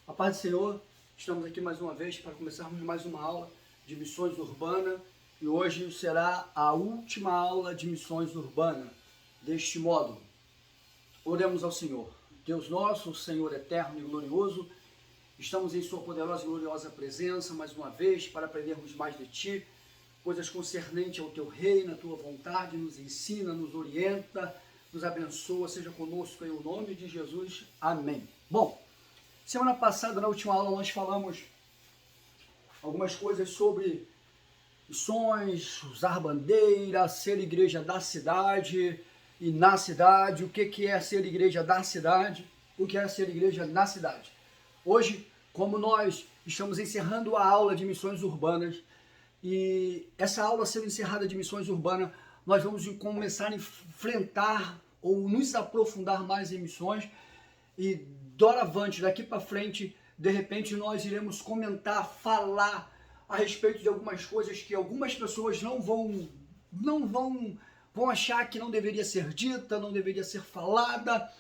A paz do Senhor, estamos aqui mais uma vez para começarmos mais uma aula de missões urbanas e hoje será a última aula de missões urbanas deste módulo. Oremos ao Senhor. Deus nosso, Senhor eterno e glorioso, estamos em Sua poderosa e gloriosa presença mais uma vez para aprendermos mais de Ti, coisas concernentes ao Teu reino, a Tua vontade, nos ensina, nos orienta, nos abençoa, seja conosco em o nome de Jesus. Amém. Bom, semana passada, na última aula, nós falamos algumas coisas sobre missões, usar bandeira, ser igreja da cidade e na cidade, o que é ser igreja da cidade, o que é ser igreja na cidade. Hoje, como nós estamos encerrando a aula de missões urbanas, e essa aula sendo encerrada de missões urbanas, nós vamos começar a enfrentar ou nos aprofundar mais em missões e doravante, daqui para frente, de repente nós iremos comentar, falar a respeito de algumas coisas que algumas pessoas vão achar que não deveria ser dita, não deveria ser falada,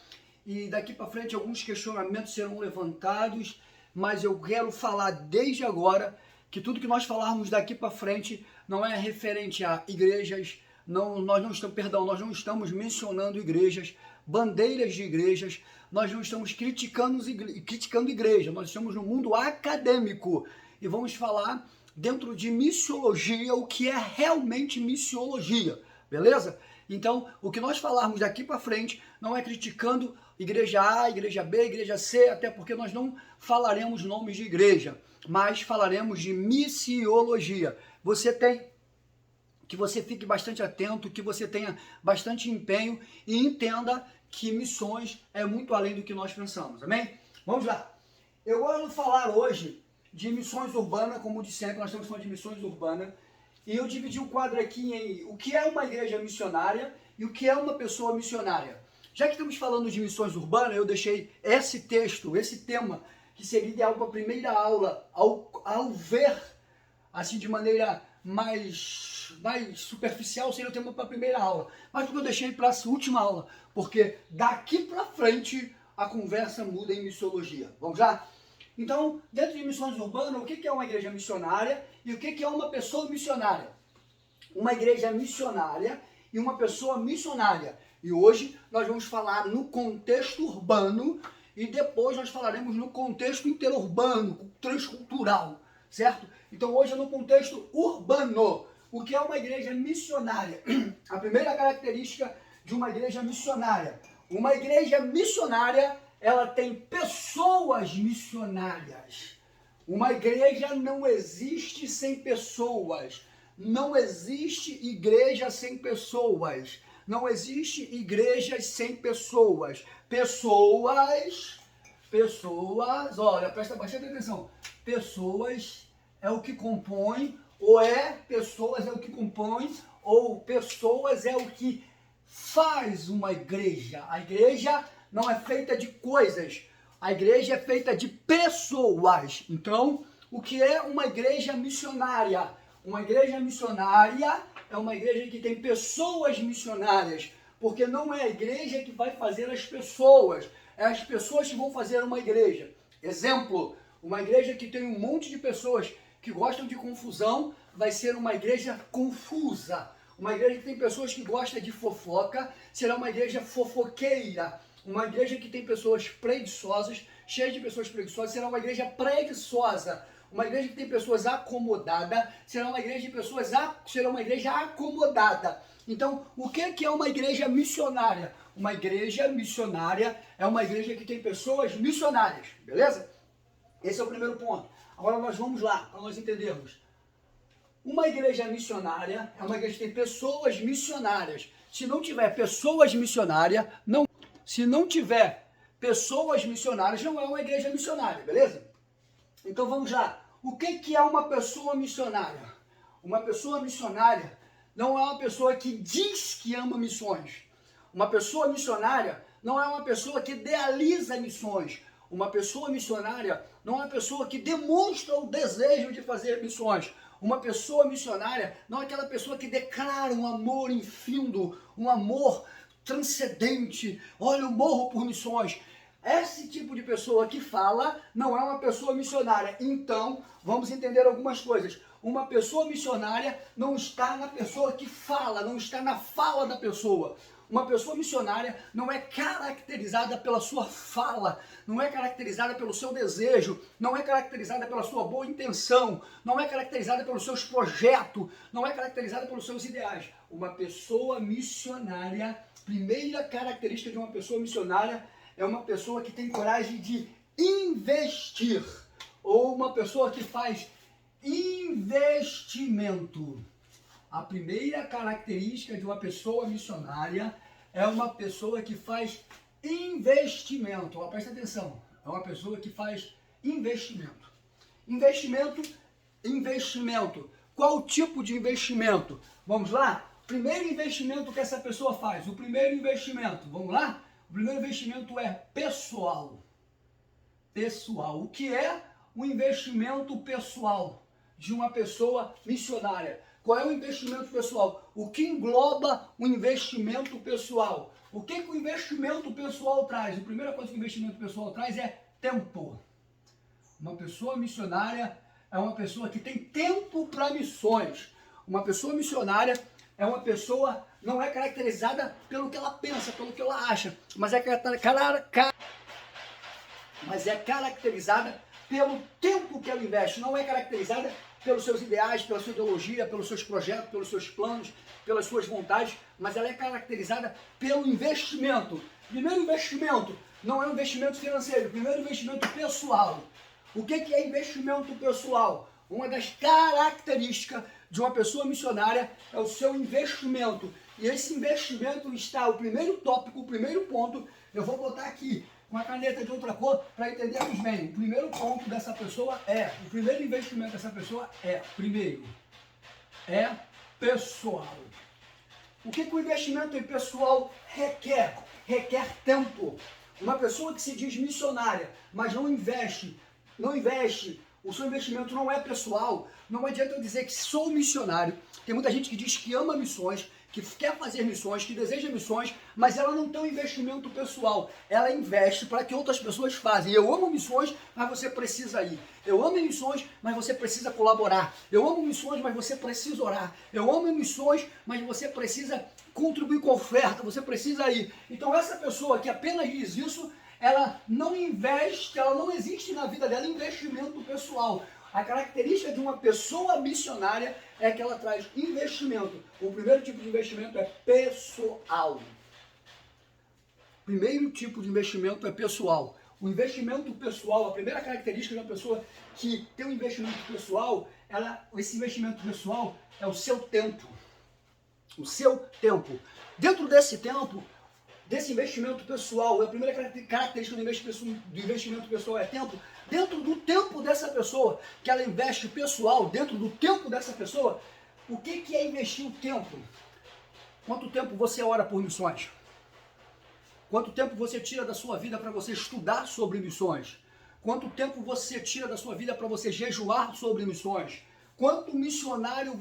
e daqui para frente alguns questionamentos serão levantados, mas eu quero falar desde agora que tudo que nós falarmos daqui para frente não é referente a igrejas, nós não estamos mencionando igrejas, bandeiras de igrejas, nós não estamos criticando igreja, nós estamos no mundo acadêmico e vamos falar dentro de missiologia, o que é realmente missiologia, beleza? Então, o que nós falarmos daqui para frente não é criticando igreja A, igreja B, igreja C, até porque nós não falaremos nomes de igreja, mas falaremos de missiologia. Que você fique bastante atento, que você tenha bastante empenho e entenda que missões é muito além do que nós pensamos, amém? Vamos lá. Eu vou falar hoje de missões urbanas, como de sempre, nós estamos falando de missões urbanas, e eu dividi o quadro aqui em o que é uma igreja missionária e o que é uma pessoa missionária. Já que estamos falando de missões urbanas, eu deixei esse texto, esse tema, que seria ideal para a primeira aula, ao ver, assim, de maneira mais superficial, seria o tema para a primeira aula. Mas porque eu deixei para a última aula, porque daqui para frente a conversa muda em missiologia. Vamos lá? Então, dentro de missões urbanas, o que é uma igreja missionária e o que é uma pessoa missionária? Uma igreja missionária e uma pessoa missionária. E hoje nós vamos falar no contexto urbano e depois nós falaremos no contexto interurbano, transcultural, certo? Então hoje é no contexto urbano. O que é uma igreja missionária? A primeira característica de uma igreja missionária. Uma igreja missionária, ela tem pessoas missionárias. Uma igreja não existe sem pessoas. Não existe igreja sem pessoas. Não existe igrejas sem pessoas. Pessoas, olha, presta bastante atenção. Pessoas é o que compõe, pessoas é o que compõe, ou pessoas é o que faz uma igreja. A igreja não é feita de coisas, a igreja é feita de pessoas. Então, o que é uma igreja missionária? Uma igreja missionária é uma igreja que tem pessoas missionárias, porque não é a igreja que vai fazer as pessoas, é as pessoas que vão fazer uma igreja. Exemplo, uma igreja que tem um monte de pessoas que gostam de confusão, vai ser uma igreja confusa. Uma igreja que tem pessoas que gostam de fofoca, será uma igreja fofoqueira. Uma igreja que tem pessoas preguiçosas, cheia de pessoas preguiçosas, será uma igreja preguiçosa. Uma igreja que tem pessoas acomodadas, será uma igreja acomodada. Então, o que é uma igreja missionária? Uma igreja missionária é uma igreja que tem pessoas missionárias, beleza? Esse é o primeiro ponto. Agora nós vamos lá, para nós entendermos. Uma igreja missionária é uma igreja que tem pessoas missionárias. Se não tiver pessoas missionárias, não é uma igreja missionária, beleza? Então vamos lá. O que é uma pessoa missionária? Uma pessoa missionária não é uma pessoa que diz que ama missões. Uma pessoa missionária não é uma pessoa que idealiza missões. Uma pessoa missionária não é uma pessoa que demonstra o desejo de fazer missões. Uma pessoa missionária não é aquela pessoa que declara um amor infindo, um amor transcendente. Olha, eu morro por missões. Esse tipo de pessoa que fala não é uma pessoa missionária. Então, vamos entender algumas coisas. Uma pessoa missionária não está na pessoa que fala, não está na fala da pessoa. Uma pessoa missionária não é caracterizada pela sua fala, não é caracterizada pelo seu desejo, não é caracterizada pela sua boa intenção, não é caracterizada pelos seus projetos, não é caracterizada pelos seus ideais. Uma pessoa missionária, primeira característica de uma pessoa missionária é uma pessoa que tem coragem de investir, ou uma pessoa que faz investimento. A primeira característica de uma pessoa missionária é uma pessoa que faz investimento. Ó, presta atenção, é uma pessoa que faz investimento. Investimento. Qual tipo de investimento? Vamos lá? Primeiro investimento que essa pessoa faz. O primeiro investimento, vamos lá? O primeiro investimento é pessoal. Pessoal. O que é um investimento pessoal de uma pessoa missionária? Qual é o investimento pessoal? O que engloba o investimento pessoal? O que o investimento pessoal traz? A primeira coisa que o investimento pessoal traz é tempo. Uma pessoa missionária é uma pessoa que tem tempo para missões. Uma pessoa missionária é uma pessoa, não é caracterizada pelo que ela pensa, pelo que ela acha, mas é caracterizada pelo tempo que ela investe, não é caracterizada pelos seus ideais, pela sua ideologia, pelos seus projetos, pelos seus planos, pelas suas vontades, mas ela é caracterizada pelo investimento. Primeiro investimento não é um investimento financeiro, primeiro investimento pessoal. O que é investimento pessoal? Uma das características de uma pessoa missionária é o seu investimento. E esse investimento está, o primeiro tópico, o primeiro ponto, eu vou botar aqui uma caneta de outra cor para entendermos bem. O primeiro ponto dessa pessoa o primeiro investimento dessa pessoa primeiro, é pessoal. O que o investimento em pessoal requer? Requer tempo. Uma pessoa que se diz missionária, mas não investe, o seu investimento não é pessoal, não adianta eu dizer que sou missionário. Tem muita gente que diz que ama missões, que quer fazer missões, que deseja missões, mas ela não tem um investimento pessoal. Ela investe para que outras pessoas façam. Eu amo missões, mas você precisa ir. Eu amo missões, mas você precisa colaborar. Eu amo missões, mas você precisa orar. Eu amo missões, mas você precisa contribuir com oferta, você precisa ir. Então essa pessoa que apenas diz isso, ela não investe, ela não existe na vida dela investimento pessoal. A característica de uma pessoa missionária é que ela traz investimento. O primeiro tipo de investimento é pessoal. O primeiro tipo de investimento é pessoal. O investimento pessoal, a primeira característica de uma pessoa que tem um investimento pessoal, esse investimento pessoal é o seu tempo. O seu tempo. Dentro desse tempo, desse investimento pessoal, a primeira característica do investimento pessoal é tempo. Dentro do tempo dessa pessoa, que ela investe pessoal, dentro do tempo dessa pessoa, o que é investir o tempo? Quanto tempo você ora por missões? Quanto tempo você tira da sua vida para você estudar sobre missões? Quanto tempo você tira da sua vida para você jejuar sobre missões? Quanto missionários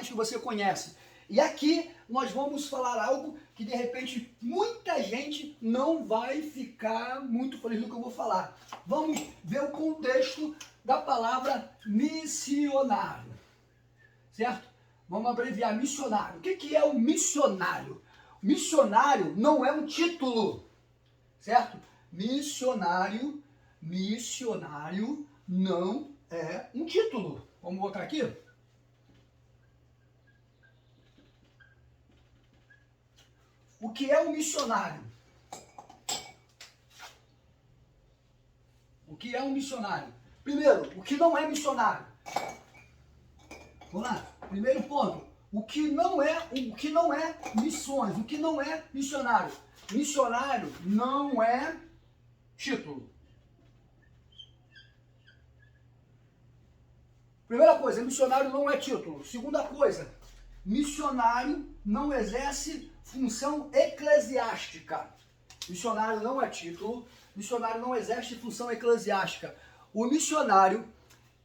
que você conhece? E aqui nós vamos falar algo que de repente muita gente não vai ficar muito feliz do que eu vou falar. Vamos ver o contexto da palavra missionário, certo? Vamos abreviar missionário. O que é o missionário? Missionário não é um título, certo? Missionário não é um título. Vamos botar aqui? O que é um missionário? O que é um missionário? Primeiro, o que não é missionário? Vamos lá. Primeiro ponto. O que não é missões? O que não é missionário? Missionário não é título. Primeira coisa, missionário não é título. Segunda coisa, missionário não exerce função eclesiástica. Missionário não é título, missionário não exerce função eclesiástica. O missionário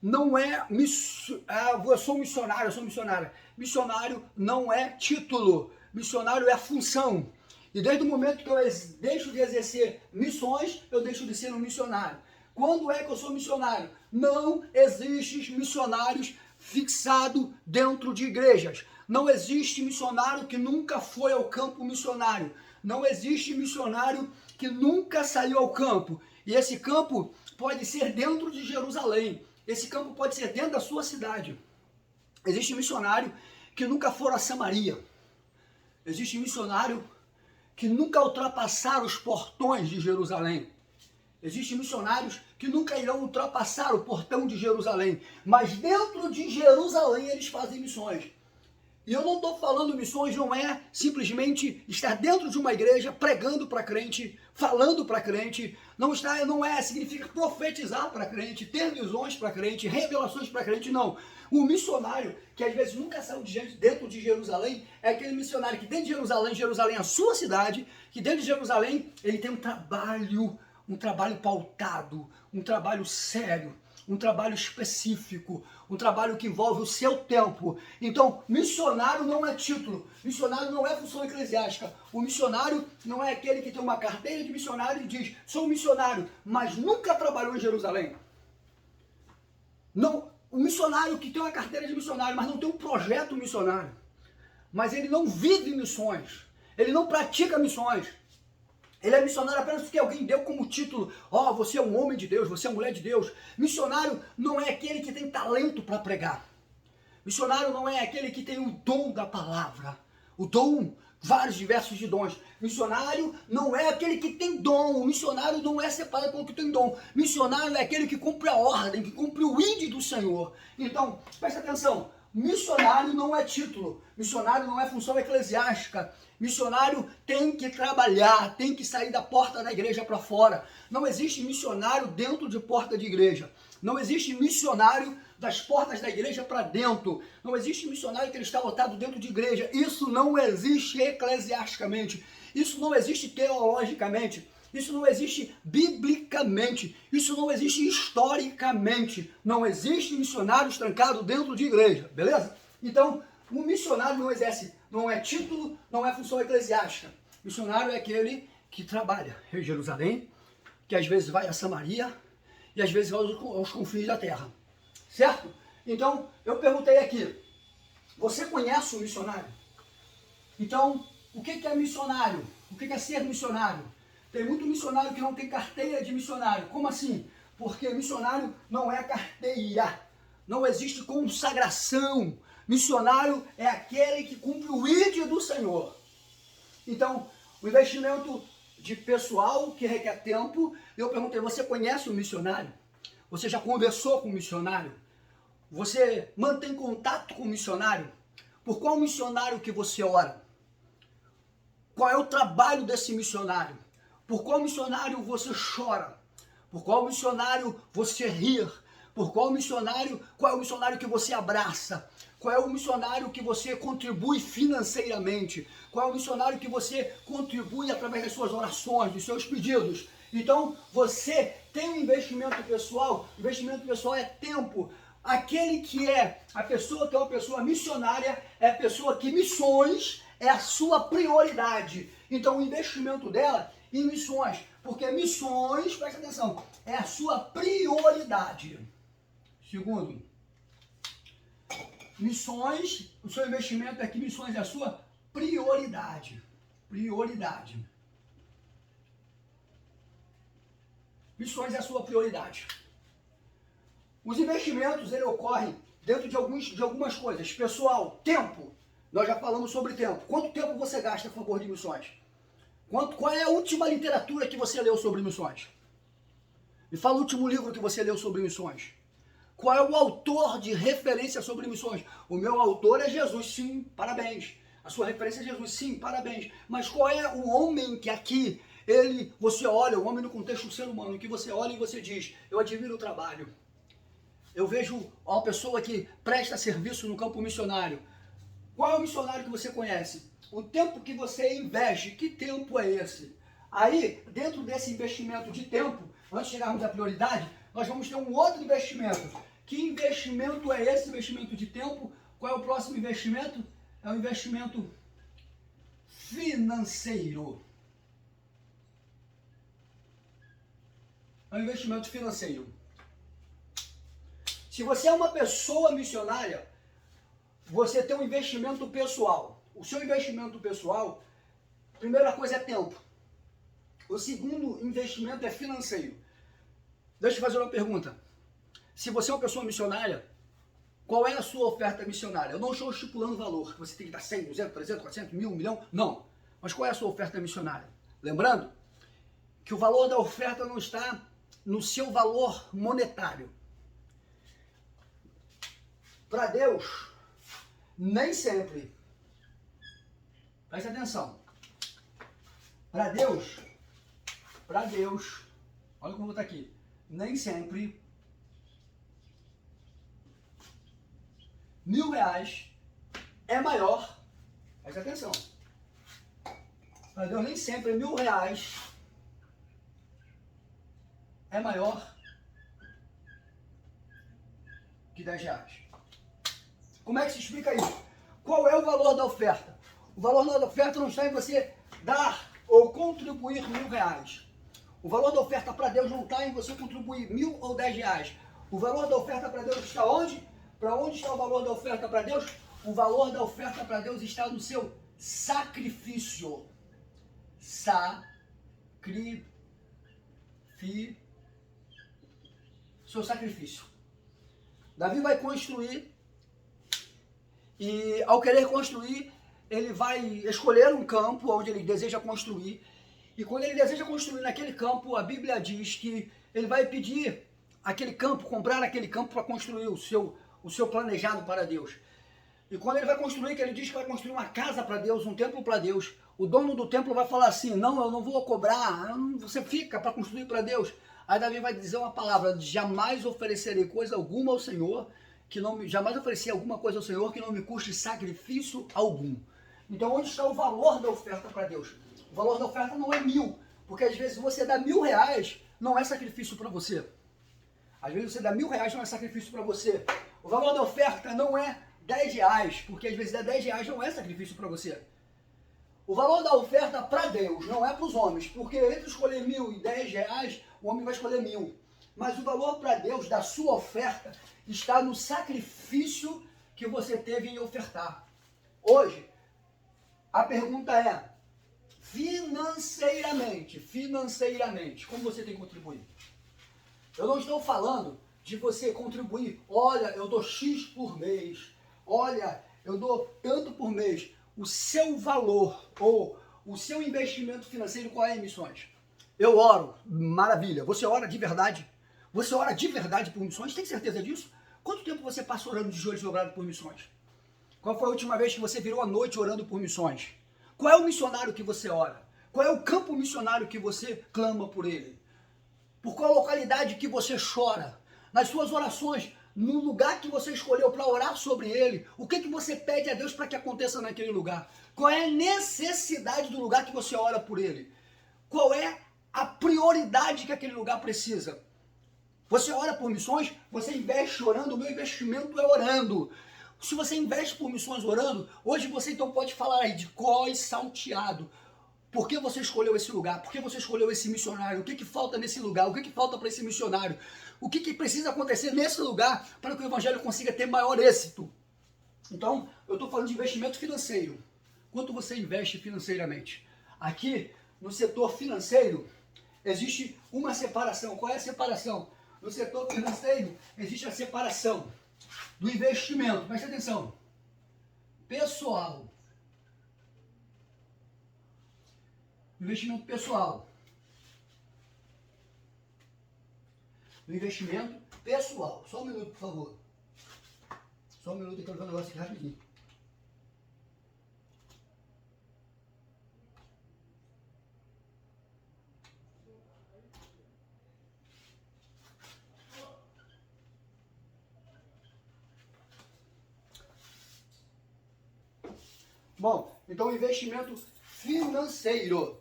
não é... eu sou missionário, eu sou missionária. Missionário não é título, missionário é função. E desde o momento que eu deixo de exercer missões, eu deixo de ser um missionário. Quando é que eu sou missionário? Não existe missionários fixado dentro de igrejas. Não existe missionário que nunca foi ao campo missionário. Não existe missionário que nunca saiu ao campo. E esse campo pode ser dentro de Jerusalém. Esse campo pode ser dentro da sua cidade. Existe missionário que nunca foram a Samaria. Existe missionário que nunca ultrapassaram os portões de Jerusalém. Existem missionários que nunca irão ultrapassar o portão de Jerusalém, mas dentro de Jerusalém eles fazem missões. E eu não estou falando missões, não é simplesmente estar dentro de uma igreja pregando para crente, falando para crente, significa profetizar para crente, ter visões para crente, revelações para crente, não. O missionário, que às vezes nunca saiu dentro de Jerusalém, é aquele missionário que dentro de Jerusalém é a sua cidade, que dentro de Jerusalém ele tem um trabalho pautado, um trabalho sério, um trabalho específico, um trabalho que envolve o seu tempo. Então, missionário não é título, missionário não é função eclesiástica. O missionário não é aquele que tem uma carteira de missionário e diz, sou missionário, mas nunca trabalhou em Jerusalém. Não, o missionário que tem uma carteira de missionário, mas não tem um projeto missionário, mas ele não vive missões, ele não pratica missões. Ele é missionário apenas porque alguém deu como título, você é um homem de Deus, você é uma mulher de Deus. Missionário não é aquele que tem talento para pregar. Missionário não é aquele que tem o dom da palavra. O dom, vários diversos de dons. Missionário não é aquele que tem dom. O missionário não é separado pelo que tem dom. Missionário é aquele que cumpre a ordem, que cumpre o ide do Senhor. Então, presta atenção. Missionário não é título. Missionário não é função eclesiástica. Missionário tem que trabalhar, tem que sair da porta da igreja para fora. Não existe missionário dentro de porta de igreja. Não existe missionário das portas da igreja para dentro. Não existe missionário que ele está lotado dentro de igreja. Isso não existe eclesiasticamente. Isso não existe teologicamente. Isso não existe biblicamente. Isso não existe historicamente. Não existe missionários trancados dentro de igreja. Beleza? Então, o missionário não é título, não é função eclesiástica. Missionário é aquele que trabalha em Jerusalém, que às vezes vai a Samaria e às vezes vai aos confins da terra. Certo? Então, eu perguntei aqui, você conhece o missionário? Então, o que é missionário? O que é ser missionário? Tem muito missionário que não tem carteira de missionário. Como assim? Porque missionário não é carteira. Não existe consagração. Missionário é aquele que cumpre o ide do Senhor. Então, o investimento de pessoal que requer tempo, eu perguntei, você conhece o missionário? Você já conversou com o missionário? Você mantém contato com o missionário? Por qual missionário que você ora? Qual é o trabalho desse missionário? Por qual missionário você chora? Por qual missionário você ri? Por qual missionário, qual é o missionário que você abraça? Qual é o missionário que você contribui financeiramente? Qual é o missionário que você contribui através das suas orações, dos seus pedidos? Então, você tem um investimento pessoal. Investimento pessoal é tempo. Aquele que é a pessoa que é uma pessoa missionária é a pessoa que missões é a sua prioridade. Então, o investimento dela em missões, porque missões, presta atenção, é a sua prioridade. Segundo, missões, o seu investimento é que missões é a sua prioridade. Prioridade. Missões é a sua prioridade. Os investimentos, ele ocorrem dentro de algumas coisas. Pessoal, tempo. Nós já falamos sobre tempo. Quanto tempo você gasta a favor de missões? Qual é a última literatura que você leu sobre missões? Me fala o último livro que você leu sobre missões. Qual é o autor de referência sobre missões? O meu autor é Jesus, sim, parabéns. A sua referência é Jesus, sim, parabéns. Mas qual é o homem que aqui, você olha, o homem no contexto do ser humano, que você olha e você diz, eu admiro o trabalho. Eu vejo uma pessoa que presta serviço no campo missionário. Qual é o missionário que você conhece? O tempo que você investe, que tempo é esse? Aí, dentro desse investimento de tempo, antes de chegarmos à prioridade, nós vamos ter um outro investimento. Que investimento é esse investimento de tempo? Qual é o próximo investimento? É o investimento financeiro. É um investimento financeiro. Se você é uma pessoa missionária, você tem um investimento pessoal. O seu investimento pessoal, a primeira coisa é tempo. O segundo investimento é financeiro. Deixa eu fazer uma pergunta. Se você é uma pessoa missionária, qual é a sua oferta missionária? Eu não estou estipulando valor, que você tem que dar 100, 200, 300, 400, 1000, 1 milhão. Não. Mas qual é a sua oferta missionária? Lembrando que o valor da oferta não está no seu valor monetário. Para Deus, nem sempre, preste atenção, para Deus, olha como está aqui, nem sempre R$1.000 é maior, preste atenção, para Deus nem sempre R$1.000 é maior que R$10. Como é que se explica isso? Qual é o valor da oferta? O valor da oferta não está em você dar ou contribuir R$1.000. O valor da oferta para Deus não está em você contribuir 1.000 ou R$10. O valor da oferta para Deus está onde? Para onde está o valor da oferta para Deus? O valor da oferta para Deus está no seu sacrifício. Seu sacrifício. Davi vai construir e ao querer construir, ele vai escolher um campo onde ele deseja construir. E quando ele deseja construir naquele campo, a Bíblia diz que ele vai pedir aquele campo, comprar aquele campo para construir o seu planejado para Deus. E quando ele vai construir, que ele diz que vai construir uma casa para Deus, um templo para Deus, o dono do templo vai falar assim, não, eu não vou cobrar, você fica para construir para Deus. Aí Davi vai dizer uma palavra, jamais oferecerei coisa alguma ao Senhor, jamais ofereci alguma coisa ao Senhor que não me custe sacrifício algum. Então onde está o valor da oferta para Deus? O valor da oferta não é 1.000, porque às vezes você dá R$1.000, não é sacrifício para você. Às vezes você dá R$1.000, não é sacrifício para você. O valor da oferta não é R$10, porque às vezes dar R$10 não é sacrifício para você. O valor da oferta para Deus não é para os homens, porque entre escolher 1.000 e R$10, o homem vai escolher 1.000. Mas o valor para Deus da sua oferta está no sacrifício que você teve em ofertar. Hoje, a pergunta é, financeiramente, como você tem contribuído? Eu não estou falando de você contribuir, olha, eu dou X por mês, olha, eu dou tanto por mês. O seu valor ou o seu investimento financeiro, qual é em missões? Eu oro, maravilha. Você ora de verdade? Você ora de verdade por missões? Tem certeza disso? Quanto tempo você passa orando de joelhos dobrados por missões? Qual foi a última vez que você virou a noite orando por missões? Qual é o missionário que você ora? Qual é o campo missionário que você clama por ele? Por qual localidade que você chora? Nas suas orações, no lugar que você escolheu para orar sobre ele, o que você pede a Deus para que aconteça naquele lugar? Qual é a necessidade do lugar que você ora por ele? Qual é a prioridade que aquele lugar precisa? Você ora por missões, você investe orando, o meu investimento é orando. Se você investe por missões orando, hoje você então pode falar aí de cor e salteado. Por que você escolheu esse lugar? Por que você escolheu esse missionário? O que falta nesse lugar? O que falta para esse missionário? O que precisa acontecer nesse lugar para que o evangelho consiga ter maior êxito? Então, eu estou falando de investimento financeiro. Quanto você investe financeiramente? Aqui, no setor financeiro, existe uma separação. Qual é a separação? No setor financeiro, existe a separação do investimento. Presta atenção. Pessoal. Investimento pessoal. Do investimento pessoal. Só um minuto, por favor. Só um minuto, eu quero ver um negócio aqui rapidinho. Bom, então investimento financeiro.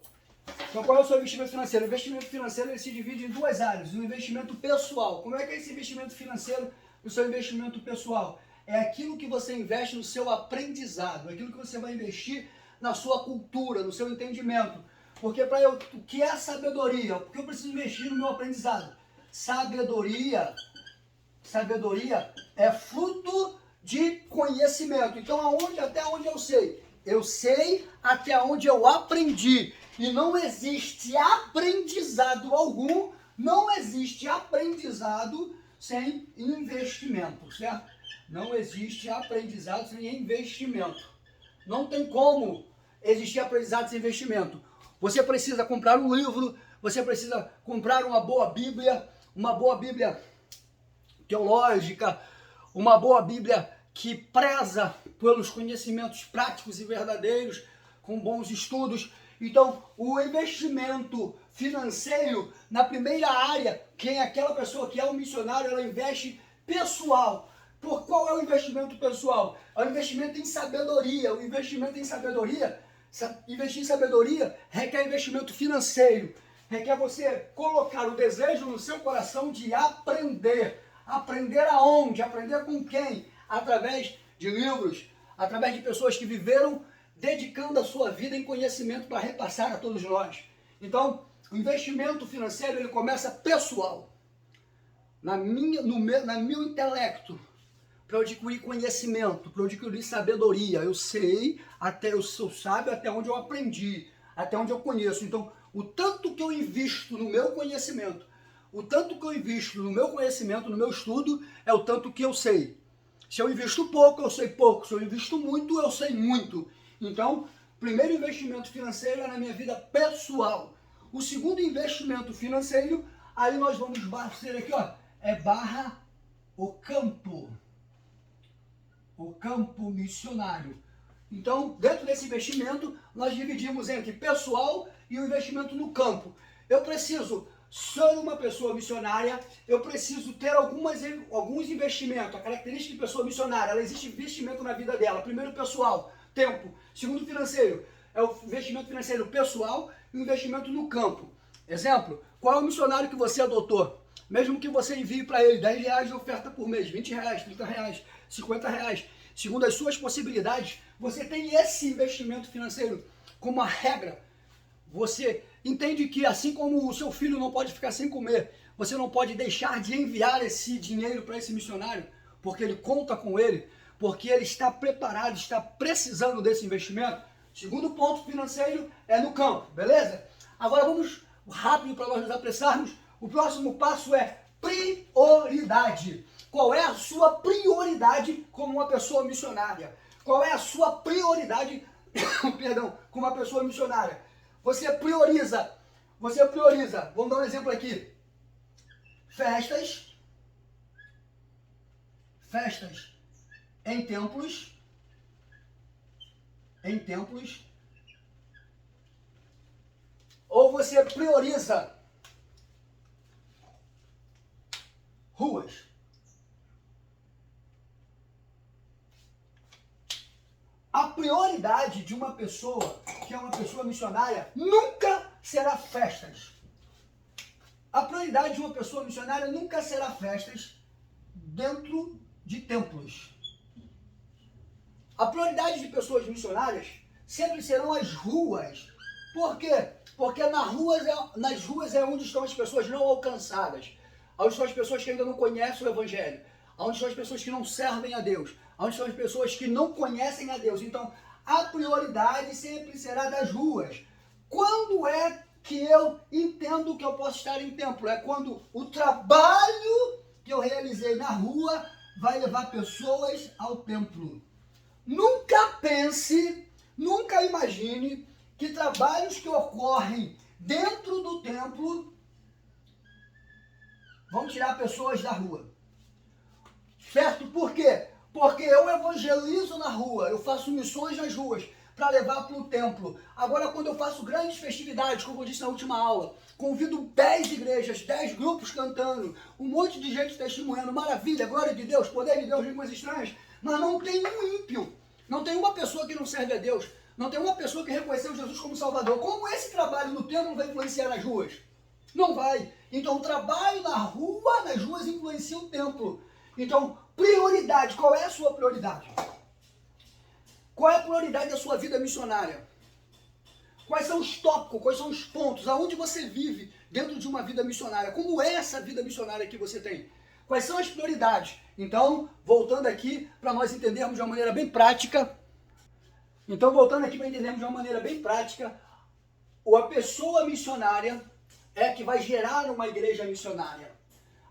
Então qual é o seu investimento financeiro? O investimento financeiro ele se divide em duas áreas. O investimento pessoal. Como é que é esse investimento financeiro? O seu investimento pessoal é aquilo que você investe no seu aprendizado, aquilo que você vai investir na sua cultura, no seu entendimento. Porque para eu, o que é sabedoria? Porque eu preciso investir no meu aprendizado. Sabedoria é fruto de conhecimento. Então, até onde eu sei? Eu sei até onde eu aprendi. E não existe aprendizado algum, não existe aprendizado sem investimento, certo? Não existe aprendizado sem investimento. Não tem como existir aprendizado sem investimento. Você precisa comprar um livro, você precisa comprar uma boa Bíblia teológica, uma boa Bíblia que preza pelos conhecimentos práticos e verdadeiros, com bons estudos. Então, o investimento financeiro, na primeira área, quem é aquela pessoa que é um missionário, ela investe pessoal. Por qual é o investimento pessoal? É o investimento em sabedoria. O investimento em sabedoria, investir em sabedoria requer investimento financeiro. Requer você colocar o desejo no seu coração de aprender. Aprender aonde? Aprender com quem? Através de livros, através de pessoas que viveram dedicando a sua vida em conhecimento para repassar a todos nós. Então, o investimento financeiro ele começa pessoal. No meu intelecto, para eu adquirir conhecimento, para eu adquirir sabedoria. Eu sei, eu sou sábio até onde eu aprendi, até onde eu conheço. Então, o tanto que eu invisto no meu conhecimento, o tanto que eu invisto no meu conhecimento, no meu estudo, é o tanto que eu sei. Se eu invisto pouco, eu sei pouco. Se eu invisto muito, eu sei muito. Então, o primeiro investimento financeiro é na minha vida pessoal. O segundo investimento financeiro, aí nós vamos bater aqui, ó, barra o campo missionário. Então, dentro desse investimento, nós dividimos entre pessoal e o investimento no campo. Eu preciso ser uma pessoa missionária, eu preciso ter alguns investimentos. A característica de pessoa missionária, ela existe investimento na vida dela. Primeiro, pessoal, tempo. Segundo, financeiro. É o investimento financeiro pessoal e o investimento no campo. Exemplo, qual é o missionário que você adotou? Mesmo que você envie para ele R$10 de oferta por mês, R$20, R$30, R$50, segundo as suas possibilidades, você tem esse investimento financeiro como uma regra. Você entende que assim como o seu filho não pode ficar sem comer, você não pode deixar de enviar esse dinheiro para esse missionário, porque ele conta com ele, porque ele está preparado, está precisando desse investimento. Segundo ponto financeiro é no campo, beleza? Agora vamos rápido para nós nos apressarmos. O próximo passo é prioridade. Qual é a sua prioridade como uma pessoa missionária? Qual é a sua prioridade, perdão, como uma pessoa missionária? Você prioriza, vamos dar um exemplo aqui. Festas em templos, ou você prioriza ruas. A prioridade de uma pessoa que é uma pessoa missionária nunca será festas. A prioridade de uma pessoa missionária nunca será festas dentro de templos. A prioridade de pessoas missionárias sempre serão as ruas. Por quê? Porque nas ruas é onde estão as pessoas não alcançadas, onde estão as pessoas que ainda não conhecem o Evangelho, onde estão as pessoas que não servem a Deus, onde estão as pessoas que não conhecem a Deus. Então, a prioridade sempre será das ruas. Quando é que eu entendo que eu posso estar em templo? É quando o trabalho que eu realizei na rua vai levar pessoas ao templo. Nunca pense, nunca imagine que trabalhos que ocorrem dentro do templo vão tirar pessoas da rua. Certo? Por quê? Porque eu evangelizo na rua, eu faço missões nas ruas para levar para o templo. Agora, quando eu faço grandes festividades, como eu disse na última aula, convido 10 igrejas, 10 grupos cantando, um monte de gente testemunhando, maravilha, glória de Deus, poder de Deus, línguas estranhas, mas não tem um ímpio, não tem uma pessoa que não serve a Deus, não tem uma pessoa que reconheceu Jesus como Salvador. Como esse trabalho no templo vai influenciar nas ruas? Não vai. Então, o trabalho na rua, nas ruas, influencia o templo. Então, prioridade. Qual é a sua prioridade? Qual é a prioridade da sua vida missionária? Quais são os tópicos, quais são os pontos, aonde você vive dentro de uma vida missionária? Como é essa vida missionária que você tem? Quais são as prioridades? Então, voltando aqui para nós entendermos de uma maneira bem prática. A pessoa missionária é a que vai gerar uma igreja missionária.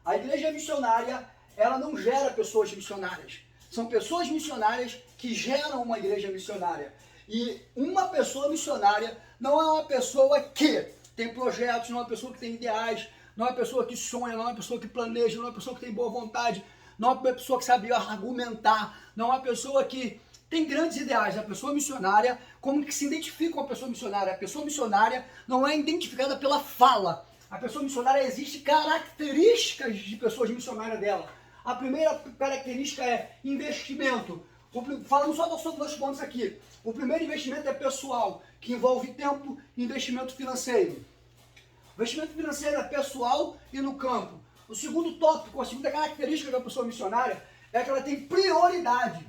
A igreja missionária, ela não gera pessoas missionárias. São pessoas missionárias que geram uma igreja missionária. E uma pessoa missionária não é uma pessoa que tem projetos, não é uma pessoa que tem ideais, não é uma pessoa que sonha, não é uma pessoa que planeja, não é uma pessoa que tem boa vontade, não é uma pessoa que sabe argumentar, não é uma pessoa que tem grandes ideais. A pessoa missionária, como que se identifica com a pessoa missionária? A pessoa missionária não é identificada pela fala. A pessoa missionária, existe características de pessoas missionárias dela. A primeira característica é investimento. Falando só sobre dois pontos aqui. O primeiro investimento é pessoal, que envolve tempo e investimento financeiro. O investimento financeiro é pessoal e no campo. O segundo tópico, a segunda característica da pessoa missionária é que ela tem prioridade.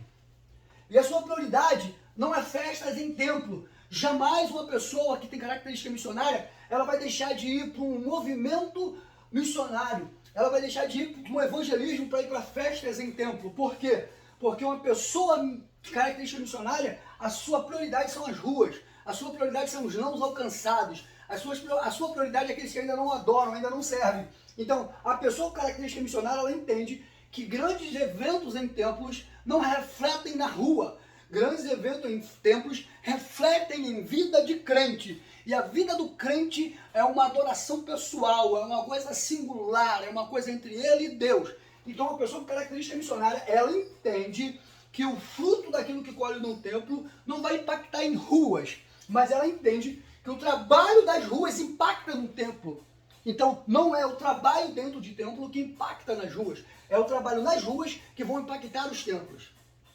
E a sua prioridade não é festas em templo. Jamais uma pessoa que tem característica missionária, ela vai deixar de ir para um movimento missionário. Ela vai deixar de ir para um evangelismo para ir para festas em templo. Por quê? Porque uma pessoa de característica missionária, a sua prioridade são as ruas. A sua prioridade são os não alcançados. A sua prioridade é aqueles que ainda não adoram, ainda não servem. Então, a pessoa com característica missionária, ela entende que grandes eventos em templos não refletem na rua. Grandes eventos em templos refletem em vida de crente. E a vida do crente é uma adoração pessoal, é uma coisa singular, é uma coisa entre ele e Deus. Então, a pessoa com característica missionária, ela entende que o fruto daquilo que colhe no templo não vai impactar em ruas, mas ela entende que o trabalho das ruas impacta no templo. Então, não é o trabalho dentro de templo que impacta nas ruas, é o trabalho nas ruas que vão impactar os templos.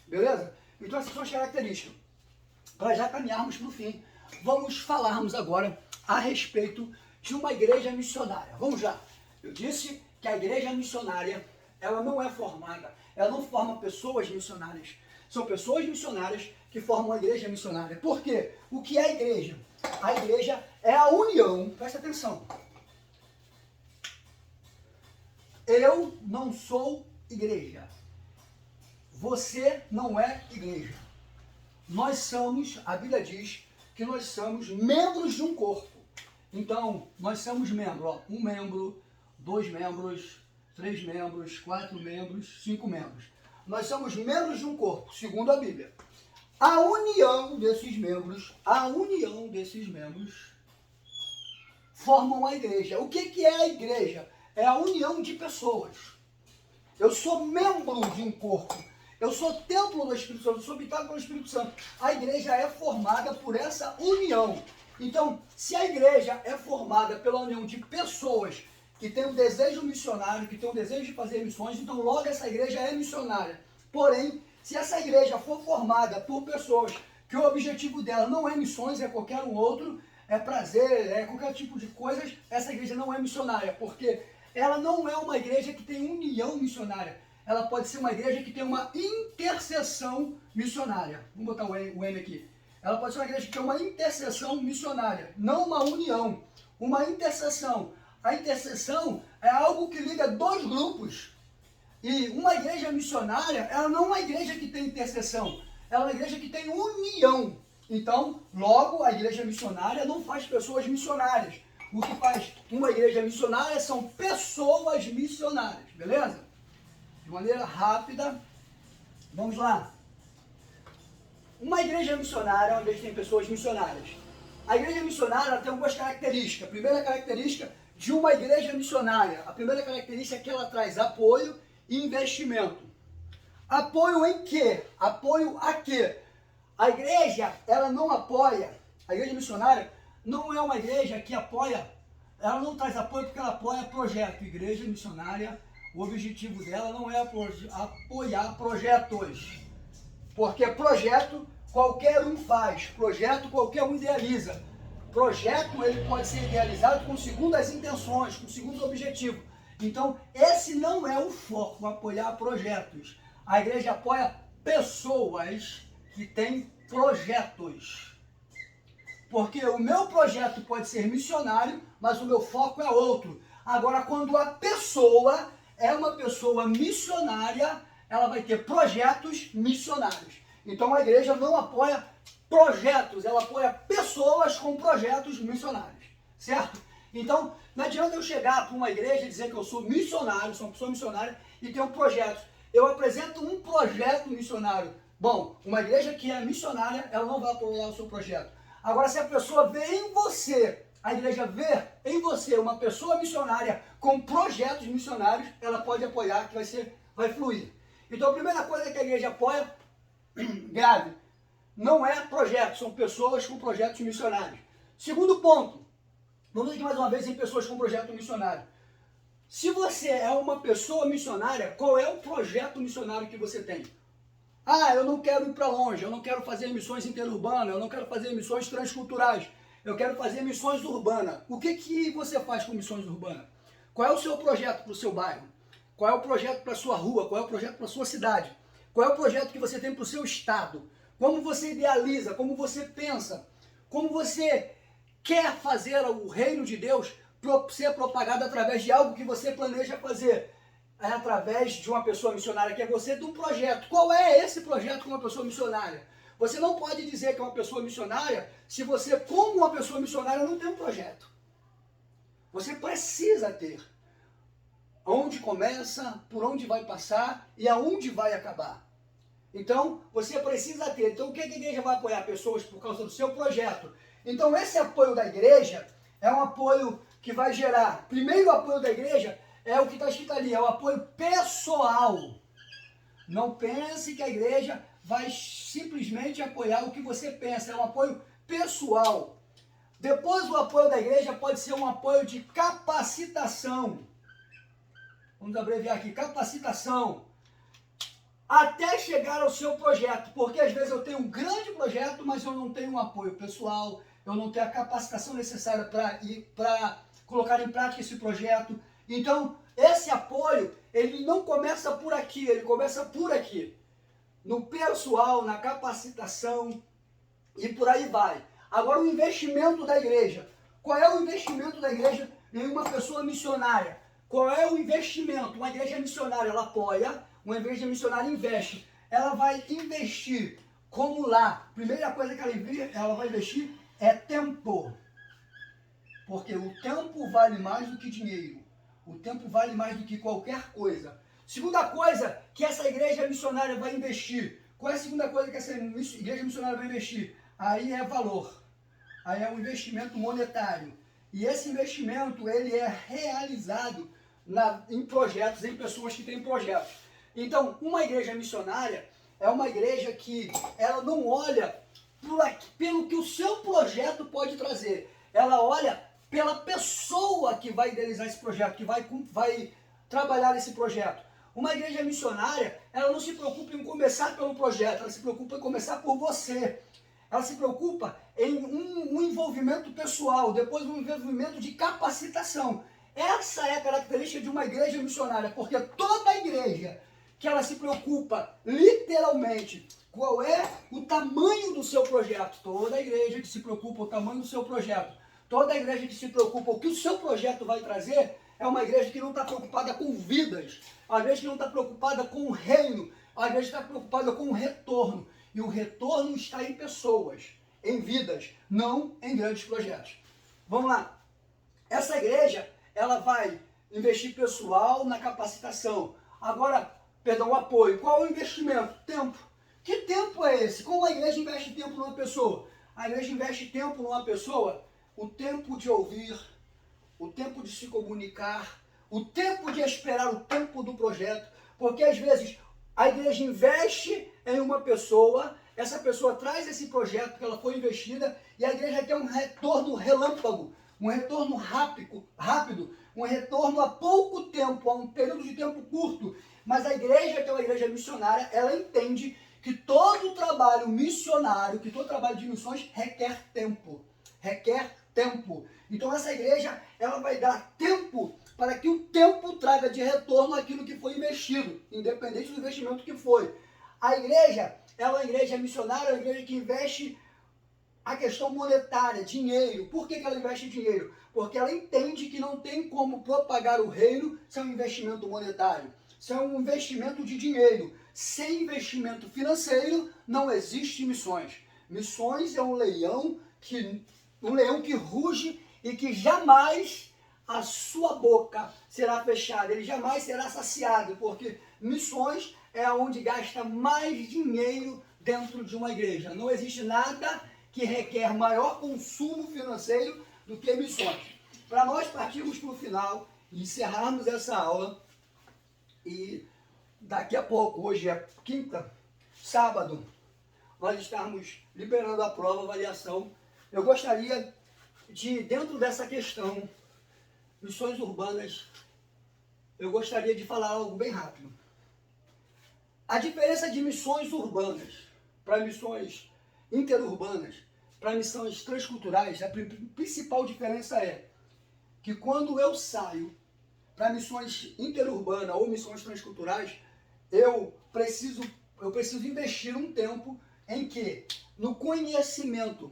Beleza? Então, essas são as características. Para já caminharmos para o fim, vamos falarmos agora a respeito de uma igreja missionária. Vamos lá. Eu disse que a igreja missionária, ela não é formada, ela não forma pessoas missionárias. São pessoas missionárias que formam a igreja missionária. Por quê? O que é a igreja? A igreja é a união, presta atenção. Eu não sou igreja. Você não é igreja. Nós somos, a Bíblia diz que nós somos membros de um corpo. Então, nós somos membros, ó, 1 membro, 2 membros, 3 membros, 4 membros, 5 membros. Nós somos membros de um corpo, segundo a Bíblia. A união desses membros formam a igreja. O que é a igreja? É a união de pessoas. Eu sou membro de um corpo. Eu sou templo do Espírito Santo, eu sou habitado pelo Espírito Santo. A igreja é formada por essa união. Então, se a igreja é formada pela união de pessoas que têm um desejo missionário, que têm um desejo de fazer missões, então logo essa igreja é missionária. Porém, se essa igreja for formada por pessoas que o objetivo dela não é missões, é qualquer um outro, é prazer, é qualquer tipo de coisas, essa igreja não é missionária, porque ela não é uma igreja que tem união missionária. Ela pode ser uma igreja que tem uma intercessão missionária. Vamos botar o M aqui. Ela pode ser uma igreja que tem uma intercessão missionária, não uma união. Uma intercessão. A intercessão é algo que liga dois grupos. E uma igreja missionária, ela não é uma igreja que tem intercessão. Ela é uma igreja que tem união. Então, logo, a igreja missionária não faz pessoas missionárias. O que faz uma igreja missionária são pessoas missionárias. Beleza? De maneira rápida, vamos lá. Uma igreja missionária, onde tem pessoas missionárias. A igreja missionária ela tem algumas características. A primeira característica de uma igreja missionária. A primeira característica é que ela traz apoio e investimento. Apoio em quê? Apoio a quê? A igreja, ela não apoia. A igreja missionária não é uma igreja que apoia. Ela não traz apoio porque ela apoia projeto. Igreja missionária, o objetivo dela não é apoiar projetos. Porque projeto qualquer um faz, projeto qualquer um idealiza. Projeto ele pode ser idealizado com segundas intenções, com segundo objetivo. Então esse não é o foco, apoiar projetos. A igreja apoia pessoas que têm projetos. Porque o meu projeto pode ser missionário, mas o meu foco é outro. Agora, quando a pessoa é uma pessoa missionária, ela vai ter projetos missionários. Então a igreja não apoia projetos, ela apoia pessoas com projetos missionários, certo? Então, não adianta eu chegar para uma igreja e dizer que eu sou missionário, sou uma pessoa missionária e tenho projetos. Eu apresento um projeto missionário. Bom, uma igreja que é missionária, ela não vai apoiar o seu projeto. Agora, se a pessoa vê em você, a igreja vê em você uma pessoa missionária com projetos missionários, ela pode apoiar, que vai fluir. Então, a primeira coisa que a igreja apoia, grave, não é projetos, são pessoas com projetos missionários. Segundo ponto, vamos aqui mais uma vez em pessoas com projeto missionário. Se você é uma pessoa missionária, qual é o projeto missionário que você tem? Ah, eu não quero ir para longe, eu não quero fazer missões interurbanas, eu não quero fazer missões transculturais, eu quero fazer missões urbanas. O que você faz com missões urbanas? Qual é o seu projeto para o seu bairro? Qual é o projeto para a sua rua? Qual é o projeto para a sua cidade? Qual é o projeto que você tem para o seu estado? Como você idealiza? Como você pensa? Como você quer fazer o reino de Deus ser propagado através de algo que você planeja fazer? É através de uma pessoa missionária, que é você, de um projeto. Qual é esse projeto com uma pessoa missionária? Você não pode dizer que é uma pessoa missionária se você, como uma pessoa missionária, não tem um projeto. Você precisa ter. Onde começa, por onde vai passar e aonde vai acabar. Então, você precisa ter. Então, o que a igreja vai apoiar pessoas por causa do seu projeto? Então, esse apoio da igreja é um apoio que vai gerar. Primeiro, o apoio da igreja é o que está escrito ali, é o apoio pessoal. Não pense que a igreja vai simplesmente apoiar o que você pensa, é um apoio pessoal. Depois, o apoio da igreja pode ser um apoio de capacitação. Vamos abreviar aqui, capacitação. Até chegar ao seu projeto, porque às vezes eu tenho um grande projeto, mas eu não tenho um apoio pessoal, eu não tenho a capacitação necessária para colocar em prática esse projeto. Então, esse apoio, ele não começa por aqui, ele começa por aqui. No pessoal, na capacitação e por aí vai. Agora, o investimento da igreja. Qual é o investimento da igreja em uma pessoa missionária? Qual é o investimento? Uma igreja missionária, ela apoia, uma igreja missionária investe. Ela vai investir como lá. Primeira coisa que ela vai investir é tempo. Porque o tempo vale mais do que dinheiro. O tempo vale mais do que qualquer coisa. Segunda coisa que essa igreja missionária vai investir. Qual é a segunda coisa que essa igreja missionária vai investir? Aí é valor. Aí é um investimento monetário. E esse investimento, ele é realizado em projetos, em pessoas que têm projetos. Então, uma igreja missionária é uma igreja que ela não olha pelo que o seu projeto pode trazer. Ela olha pela pessoa que vai idealizar esse projeto, que vai trabalhar esse projeto. Uma igreja missionária, ela não se preocupa em começar pelo projeto, ela se preocupa em começar por você. Ela se preocupa em um envolvimento pessoal, depois um envolvimento de capacitação. Essa é a característica de uma igreja missionária, porque toda igreja que ela se preocupa literalmente qual é o tamanho do seu projeto, toda igreja que se preocupa com o tamanho do seu projeto, toda igreja que se preocupa o que o seu projeto vai trazer, é uma igreja que não está preocupada com vidas, é uma igreja que não está preocupada com o reino, é uma igreja que está preocupada com o retorno. E o retorno está em pessoas, em vidas, não em grandes projetos. Vamos lá. Essa igreja, ela vai investir pessoal na capacitação. Agora, o apoio. Qual é o investimento? Tempo. Que tempo é esse? Como a igreja investe tempo numa pessoa? A igreja investe tempo numa pessoa, o tempo de ouvir, o tempo de se comunicar, o tempo de esperar o tempo do projeto, porque às vezes a igreja investe em uma pessoa, essa pessoa traz esse projeto que ela foi investida e a igreja quer um retorno relâmpago, um retorno rápido, um retorno a pouco tempo, a um período de tempo curto. Mas a igreja, que é uma igreja missionária, ela entende que todo trabalho missionário, que todo trabalho de missões requer tempo. Requer tempo. Então essa igreja, ela vai dar tempo para que o tempo traga de retorno aquilo que foi investido, independente do investimento que foi. A igreja, ela é uma igreja missionária, é uma igreja que investe a questão monetária, dinheiro. Por que ela investe em dinheiro? Porque ela entende que não tem como propagar o reino sem um investimento monetário, sem um investimento de dinheiro. Sem investimento financeiro, não existe missões. Missões é um leão que ruge e que jamais a sua boca será fechada, ele jamais será saciado, porque missões é onde gasta mais dinheiro dentro de uma igreja. Não existe nada que requer maior consumo financeiro do que missões. Para nós partirmos para o final e encerrarmos essa aula, e daqui a pouco, hoje é quinta, sábado, nós estarmos liberando a prova, a avaliação, eu gostaria de, dentro dessa questão, missões urbanas, eu gostaria de falar algo bem rápido. A diferença de missões urbanas para missões interurbanas, para missões transculturais, a principal diferença é que quando eu saio para missões interurbanas ou missões transculturais, eu preciso investir um tempo em que, no conhecimento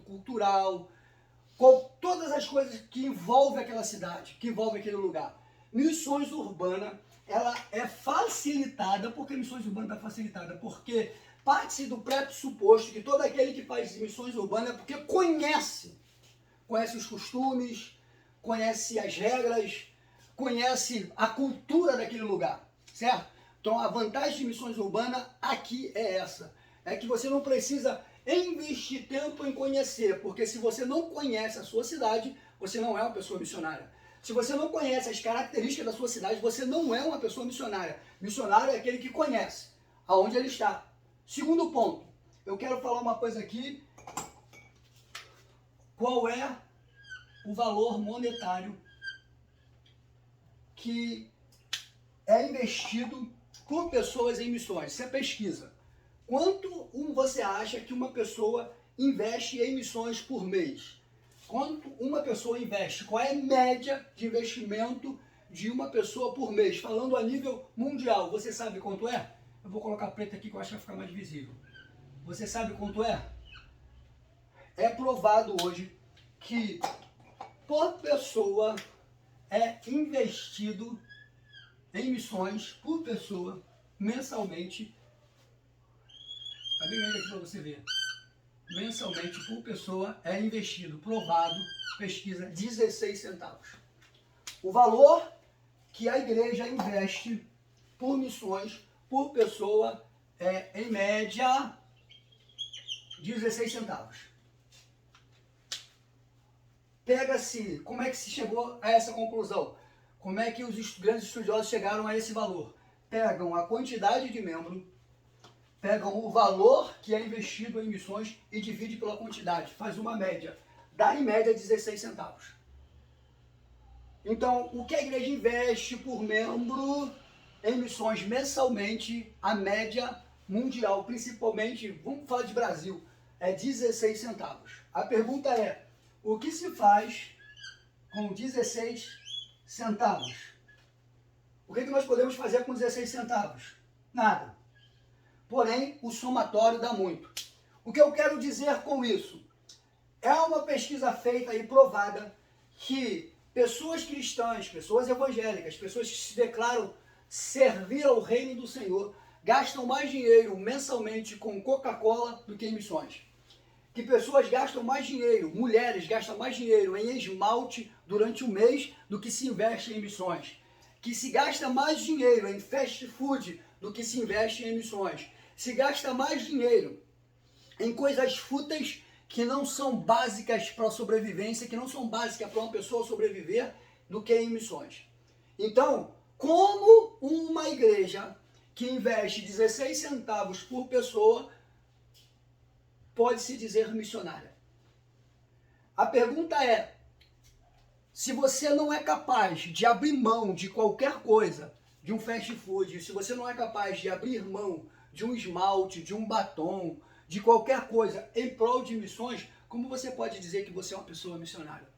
cultural, com todas as coisas que envolvem aquela cidade, que envolvem aquele lugar. Missões urbanas, ela é facilitada, porque missões urbanas é facilitada, porque parte-se do pressuposto que todo aquele que faz missões urbanas é porque conhece os costumes, conhece as regras, conhece a cultura daquele lugar, certo? Então a vantagem de missões urbanas aqui é essa, é que você não precisa investir tempo em conhecer, porque se você não conhece a sua cidade, você não é uma pessoa missionária. Se você não conhece as características da sua cidade, você não é uma pessoa missionária. Missionário é aquele que conhece aonde ele está. Segundo ponto, eu quero falar uma coisa aqui. Qual é o valor monetário que é investido por pessoas em missões? Isso é pesquisa. Quanto você acha que uma pessoa investe em missões por mês? Quanto uma pessoa investe? Qual é a média de investimento de uma pessoa por mês? Falando a nível mundial, você sabe quanto é? Eu vou colocar preto aqui que eu acho que vai ficar mais visível. Você sabe quanto é? É provado hoje que por pessoa é investido em missões por pessoa mensalmente. Está bem grande aqui para você ver. Mensalmente por pessoa é investido, provado, pesquisa, 16 centavos. O valor que a igreja investe por missões, por pessoa, é em média 16 centavos. Pega-se, como é que se chegou a essa conclusão? Como é que os grandes estudiosos chegaram a esse valor? Pegam a quantidade de membros, pegam o valor que é investido em missões e divide pela quantidade, faz uma média, dá em média 16 centavos. Então, o que a igreja investe por membro em missões mensalmente, a média mundial, principalmente, vamos falar de Brasil, é 16 centavos. A pergunta é, o que se faz com 16 centavos? O que nós podemos fazer com 16 centavos? Nada. Porém, o somatório dá muito. O que eu quero dizer com isso? É uma pesquisa feita e provada que pessoas cristãs, pessoas evangélicas, pessoas que se declaram servir ao reino do Senhor, gastam mais dinheiro mensalmente com Coca-Cola do que em missões. Que pessoas gastam mais dinheiro, mulheres gastam mais dinheiro em esmalte durante o mês do que se investe em missões. Que se gasta mais dinheiro em fast food do que se investe em missões. Se gasta mais dinheiro em coisas fúteis que não são básicas para a sobrevivência, que não são básicas para uma pessoa sobreviver, do que em missões. Então, como uma igreja que investe 16 centavos por pessoa pode se dizer missionária? A pergunta é, se você não é capaz de abrir mão de qualquer coisa, de um fast food, se você não é capaz de abrir mão de um esmalte, de um batom, de qualquer coisa em prol de missões, como você pode dizer que você é uma pessoa missionária?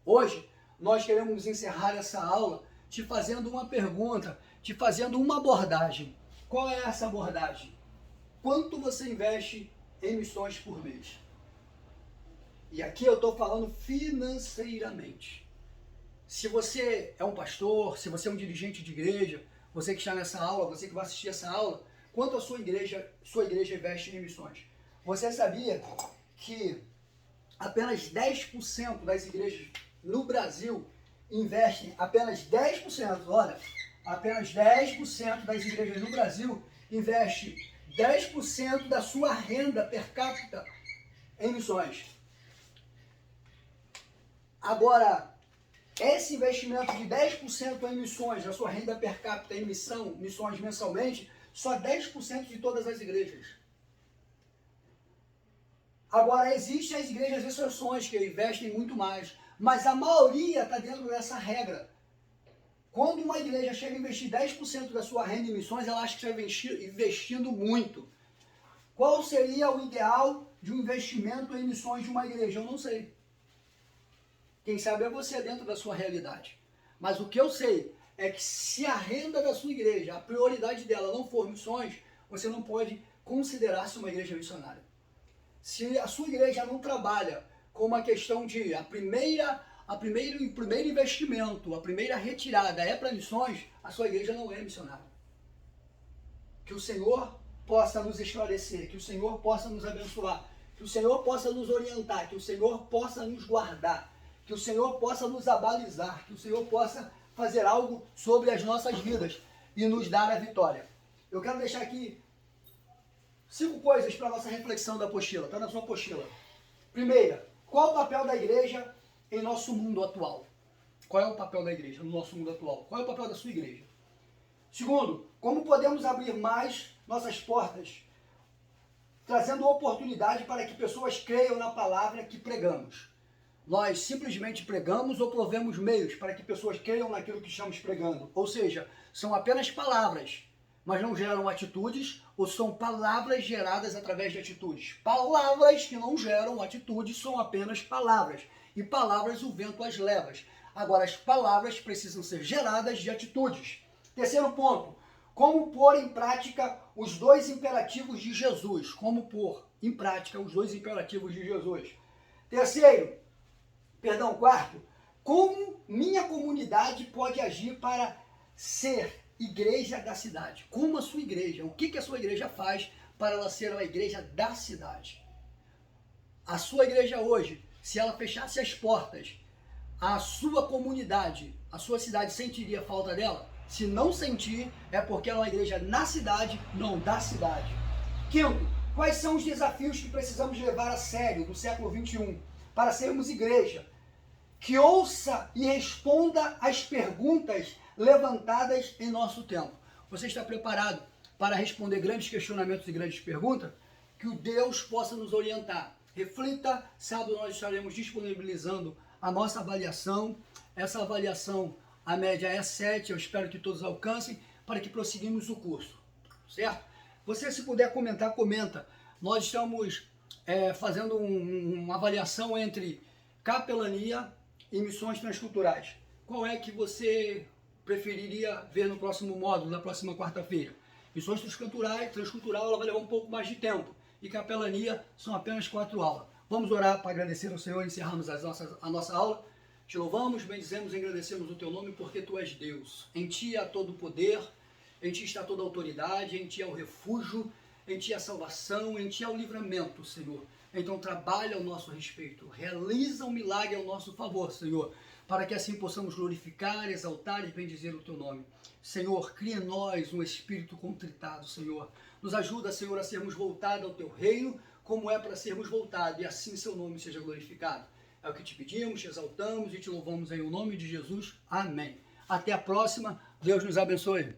Hoje, nós queremos encerrar essa aula te fazendo uma pergunta, te fazendo uma abordagem. Qual é essa abordagem? Quanto você investe em missões por mês? E aqui eu estou falando financeiramente. Se você é um pastor, se você é um dirigente de igreja, você que está nessa aula, você que vai assistir essa aula, quanto a sua igreja investe em missões? Você sabia que apenas 10% das igrejas no Brasil investem, apenas 10%, olha, apenas 10% das igrejas no Brasil investe 10% da sua renda per capita em missões. Agora, esse investimento de 10% em missões, da sua renda per capita em missões mensalmente, só 10% de todas as igrejas. Agora, existem as igrejas exceções que investem muito mais, mas a maioria está dentro dessa regra. Quando uma igreja chega a investir 10% da sua renda em missões, ela acha que está investindo muito. Qual seria o ideal de um investimento em missões de uma igreja? Eu não sei. Quem sabe é você dentro da sua realidade. Mas o que eu sei é que se a renda da sua igreja, a prioridade dela não for missões, você não pode considerar-se uma igreja missionária. Se a sua igreja não trabalha com uma questão de o primeiro investimento, a primeira retirada é para missões, a sua igreja não é missionária. Que o Senhor possa nos esclarecer, que o Senhor possa nos abençoar, que o Senhor possa nos orientar, que o Senhor possa nos guardar, que o Senhor possa nos abalizar, que o Senhor possa fazer algo sobre as nossas vidas e nos dar a vitória. Eu quero deixar aqui 5 coisas para a nossa reflexão da apostila, está na sua apostila. Primeira, qual o papel da igreja em nosso mundo atual? Qual é o papel da igreja no nosso mundo atual? Qual é o papel da sua igreja? Segundo, como podemos abrir mais nossas portas, trazendo oportunidade para que pessoas creiam na palavra que pregamos? Nós simplesmente pregamos ou provemos meios para que pessoas creiam naquilo que estamos pregando. Ou seja, são apenas palavras, mas não geram atitudes, ou são palavras geradas através de atitudes. Palavras que não geram atitudes são apenas palavras. E palavras o vento as leva. Agora, as palavras precisam ser geradas de atitudes. Terceiro ponto, como pôr em prática os 2 imperativos de Jesus. Como pôr em prática os 2 imperativos de Jesus. Quarto, como minha comunidade pode agir para ser igreja da cidade? Como a sua igreja, o que a sua igreja faz para ela ser uma igreja da cidade? A sua igreja hoje, se ela fechasse as portas, a sua comunidade, a sua cidade sentiria falta dela? Se não sentir, é porque ela é uma igreja na cidade, não da cidade. Quinto, quais são os desafios que precisamos levar a sério no século XXI para sermos igreja que ouça e responda às perguntas levantadas em nosso tempo? Você está preparado para responder grandes questionamentos e grandes perguntas? Que o Deus possa nos orientar. Reflita, sábado nós estaremos disponibilizando a nossa avaliação. Essa avaliação, a média é 7, eu espero que todos alcancem, para que prosseguimos o curso, certo? Você, se puder comentar, comenta. Nós estamos fazendo uma avaliação entre capelania e missões transculturais. Qual é que você preferiria ver no próximo módulo, na próxima quarta-feira? Missões transcultural, ela vai levar um pouco mais de tempo. E capelania são apenas 4 aulas. Vamos orar para agradecer ao Senhor e encerrarmos a nossa aula. Te louvamos, bendizemos e agradecemos o teu nome, porque tu és Deus. Em ti há todo o poder, em ti está toda a autoridade, em ti é o refúgio, em ti é a salvação, em ti é o livramento, Senhor. Então trabalha ao nosso respeito, realiza um milagre ao nosso favor, Senhor, para que assim possamos glorificar, exaltar e bendizer o teu nome. Senhor, cria em nós um espírito contritado, Senhor. Nos ajuda, Senhor, a sermos voltados ao teu reino, como é para sermos voltados, e assim seu nome seja glorificado. É o que te pedimos, te exaltamos e te louvamos em nome de Jesus. Amém. Até a próxima. Deus nos abençoe.